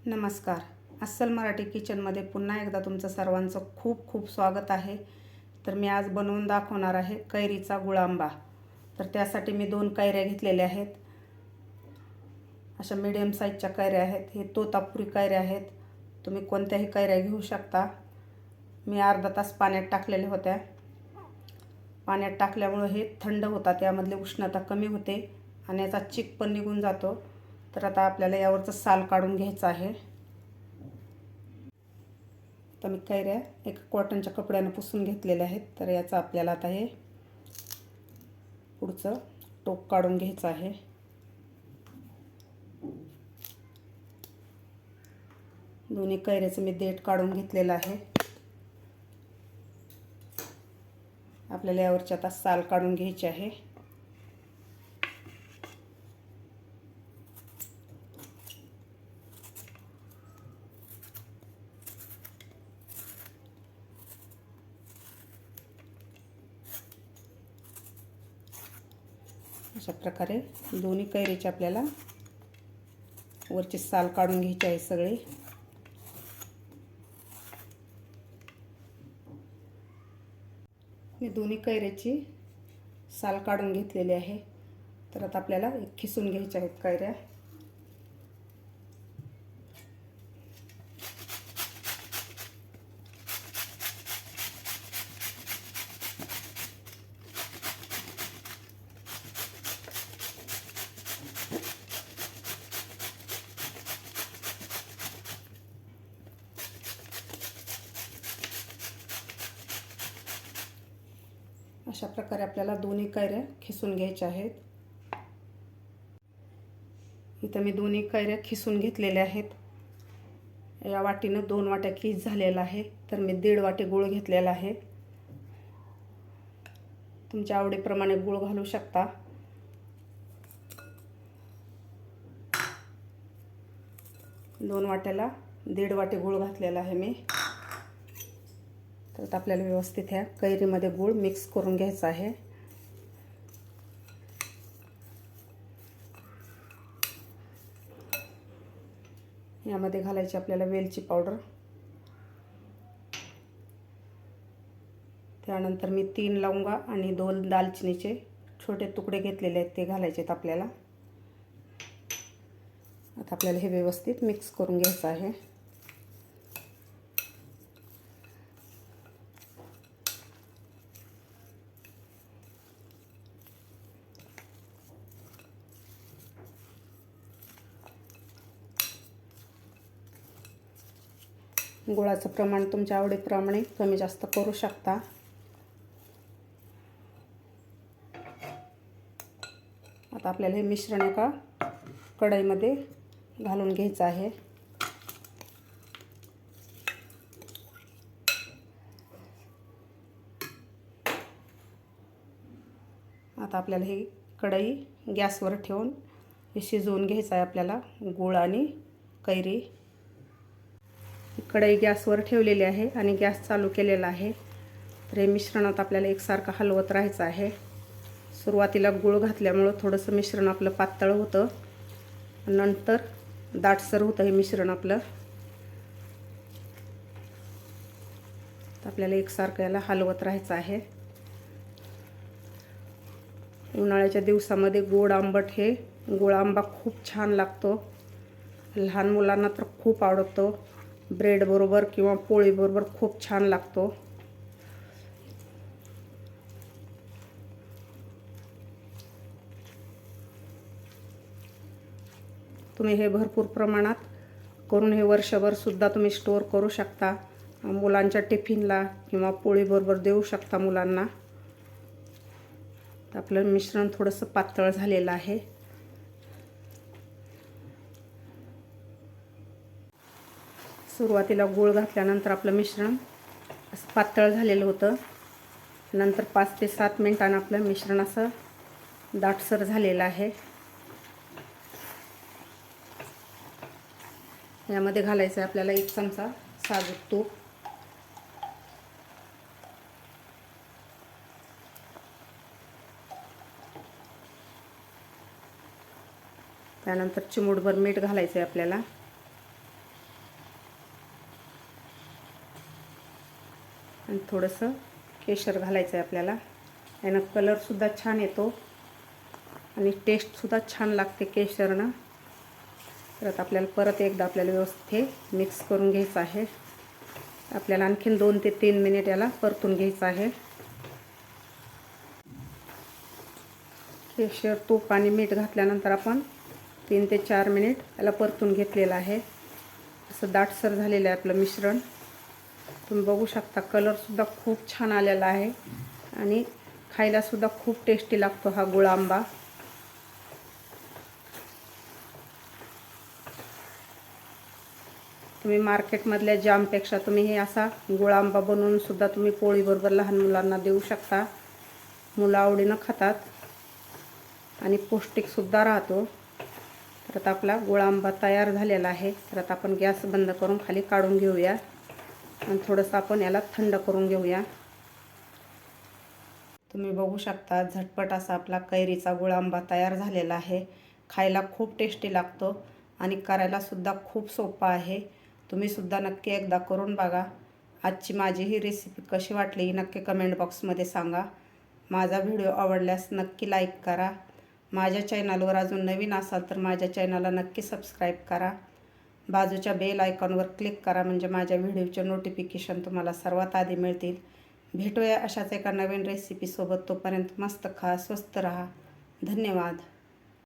नमस्कार. अस्सल मराठी किचनमध्ये पुन्हा एकदा तुमचं सर्वांचं खूप खूप स्वागत आहे. तर मी आज बनवून दाखवणार आहे कैरीचा गुळांबा. तर त्यासाठी मी 2 कैऱ्या घेतलेल्या आहेत. अशा मीडियम साईजच्या कैऱ्या आहेत. हे तोतापुरी कैऱ्या आहेत. तुम्ही कोणत्याही कैऱ्या घेऊ शकता. मी अर्धा तास पाण्यात टाकलेल्या होत्या. पाण्यात टाकल्यामुळे हे थंड होतात, त्यामधली उष्णता कमी होते आणि याचा चिक पण निघून जातो. तर आता आपल्याला यावरचं साल काढून घ्यायचं आहे. तर मी कैऱ्या एक कॉटनच्या कपड्यानं पुसून घेतलेल्या आहेत. तर याचं आपल्याला आता हे पुढचं टोक काढून घ्यायचं आहे. दोन्ही कैऱ्याचं मी देठ काढून घेतलेलं आहे. आपल्याला यावरची आता साल काढून घ्यायची आहे. अशा प्रकारे दोन्ही कैरीचे आपल्याला वरची साल काढून घ्यायची आहे सगळी. मी दोन्ही कैऱ्याची साल काढून घेतलेली आहे. तर आता आपल्याला खिसून घ्यायच्या आहेत कैऱ्या. अशा प्रकारे आपल्याला दोन्ही कैऱ्या खिसून घ्यायच्या आहेत. इथं मी दोन्ही कैऱ्या खिसून घेतलेल्या आहेत. या वाटीनं 2 वाट्या खीस झालेला आहे. तर मी 1.5 वाटी गूळ घेतलेला आहे. तुमच्या आवडीप्रमाणे गूळ घालू शकता. दोन वाट्याला 1.5 वाटी गूळ घातलेला आहे मी. तर आपल्याला व्यवस्थित ह्या कैरीमध्ये गूळ मिक्स करून घ्यायचा आहे. यामध्ये घालायची आपल्याला वेलची पावडर. त्यानंतर मी 3 लवंगा आणि 2 दालचिनीचे छोटे तुकडे घेतलेले आहेत, ते घालायचे आहेत आपल्याला. आता आपल्याला हे व्यवस्थित मिक्स करून घ्यायचं आहे. गुळाचं प्रमाण तुमच्या आवडीप्रमाणे कमी जास्त करू शकता. आता आपल्याला हे मिश्रण एका कढईमध्ये घालून घ्यायचं आहे. आता आपल्याला ही कढई गॅसवर ठेवून हे शिजवून घ्यायचं आहे आपल्याला, गूळ आणि कैरी. कढई गॅसवर ठेवलेली आहे आणि गॅस चालू केलेला आहे. तर हे मिश्रणात आपल्याला एकसारखं हलवत राहायचं आहे. सुरुवातीला गूळ घातल्यामुळं थोडंसं मिश्रण आपलं पातळ होतं, नंतर दाटसर होतं हे मिश्रण आपलं. तर आपल्याला एकसारखं याला हलवत राहायचं आहे. उन्हाळ्याच्या दिवसामध्ये गोड आंबट हे गुळांबा खूप छान लागतो. लहान मुलांना तर खूप आवडतो. ब्रेड बरोबर किंवा पोळी बरोबर खूप छान लागतो. तुम्ही हे भरपूर प्रमाणात करून हे वर्षभर सुद्धा तुम्ही स्टोअर करू शकता. मुलांच्या टिफिनला किंवा पोळी बरोबर देऊ शकता मुलांना. आपलं मिश्रण थोडंसं पातळ झालेलं आहे. सुरुवातीला गूळ घातल्यानंतर आपलं मिश्रण असं पातळ झालेलं होतं. नंतर 5 ते 7 मिनिटांनी आपलं मिश्रण असं दाटसर झालेलं आहे. यामध्ये घालायचं आहे आपल्याला 1 चमचा साजूक तूप. त्यानंतर चिमूटभर मीठ घालायचं आहे आपल्याला. आणि थोडंसं केशर घालायचं आहे आपल्याला. यानं कलरसुद्धा छान येतो आणि टेस्टसुद्धा छान लागते केशरनं. परत एकदा आपल्याला व्यवस्थित हे मिक्स करून घ्यायचं आहे. आपल्याला आणखीन 2 ते 3 मिनिट याला परतून घ्यायचं आहे. केशर, तूप आणि मीठ घातल्यानंतर आपण 3 ते 4 मिनिट याला परतून घेतलेलं आहे. असं दाटसर झालेलं आहे आपलं मिश्रण. तुम्ही बघू शकता कलरसुद्धा खूप छान आलेला आहे आणि खायलासुद्धा खूप टेस्टी लागतो हा गुळ आंबा. तुम्ही मार्केटमधल्या जामपेक्षा तुम्ही हे असा गुळ आंबा बनवून सुद्धा तुम्ही पोळीबरोबर लहान मुलांना देऊ शकता. मुलं आवडीनं खातात आणि पौष्टिकसुद्धा राहतो. तर आता आपला गुळ आंबा तयार झालेला आहे. तर आता आपण गॅस बंद करून खाली काढून घेऊया आणि थोडंसं आपण याला थंड करून घेऊया. तुम्ही बघू शकता झटपट असा आपला कैरीचा गुळ आंबा तयार झालेला आहे. खायला खूप टेस्टी लागतो आणि करायलासुद्धा खूप सोपा आहे. तुम्हीसुद्धा नक्की एकदा करून बघा. आजची माझी ही रेसिपी कशी वाटली ही नक्की कमेंट बॉक्समध्ये सांगा. माझा व्हिडिओ आवडल्यास नक्की लाईक करा. माझ्या चॅनलवर अजून नवीन असाल तर माझ्या चॅनलला नक्की सबस्क्राईब करा. बाजूच्या बेल आयकॉनवर क्लिक करा म्हणजे माझ्या व्हिडिओचे नोटिफिकेशन तुम्हाला सर्वात आधी मिळतील. भेटूया अशाच एका नवीन रेसिपीसोबत. तोपर्यंत मस्त खा, स्वस्त रहा. धन्यवाद.